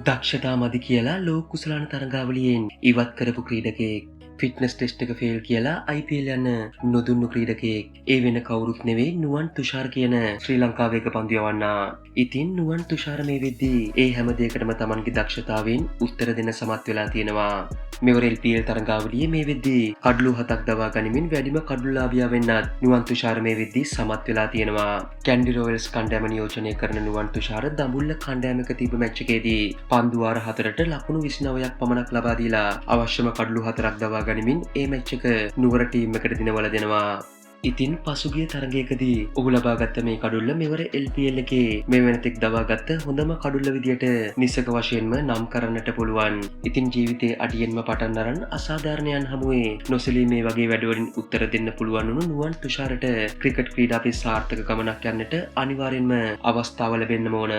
දක්ෂතා මදි කියලා ලෝක කුසලාන තරඟාවලියෙන් ඉවත් කරපු ක්‍රීඩකයෙක්. ෆිට්නස් ටෙස්ට් එක ෆේල් කියලා IPL යන නොදුන්නු ක්‍රීඩකයෙක්. ඒ වෙන කවුරුත් නෙවෙයි නුවන් තුෂාර් කියන ශ්‍රී ලංකාවේ එක පන්දු යවන්නා. ඉතින් නුවන් තුෂාර් මේ වෙද්දී ඒ හැම දෙයකටම Tamanගේ දක්ෂතාවෙන් උත්තර දෙන්න සමත් වෙලා තියෙනවා. මෙවර LPL තරඟාවලියේ මේ වෙද්දී කඩලු 7ක් දවා ගනිමින් වැඩිම කඩලුලාභියා වෙන්නත් නුවන් තුෂාර් මේ වෙද්දී සමත් වෙලා තියෙනවා. කැන්ඩි රොයල්ස් කණ්ඩායම නියෝජනය කරන නුවන් තුෂාර් දඹුල්ල කණ්ඩායමක තිබ්බ මැච් එකේදී පන්දු වාර 4ට ලකුණු 29ක් පමණක් ලබා දීලා අවශ්‍යම කඩලු 4ක් දවා ගනිමින් ඒ මැච් එක නුවර ටීම් එකට දිනවල දෙනවා. ඉතින් පසුගිය තරගයකදී ඔහු ලබාගත්ත මේ කඩුල්ල මෙවර LPL එකේ මේ වෙනතෙක් දවාගත්ත හොඳම කඩුල්ල විදියට නිසක වශයෙන්ම නම් කරන්නට පුළුවන්. ඉතින් ජීවිතේ අඩියෙන්ම පටන් අරන් අසාධාරණයන් හමුවේ නොසලී මේ වගේ වැඩවලින් උත්තර දෙන්න පුළුවන් වුණු නුවන් තුෂාරට ක්‍රිකට් ක්‍රීඩාවේ සාර්ථක ගමනක් යන්නට අනිවාර්යෙන්ම අවස්ථාව ලැබෙන්න ඕන.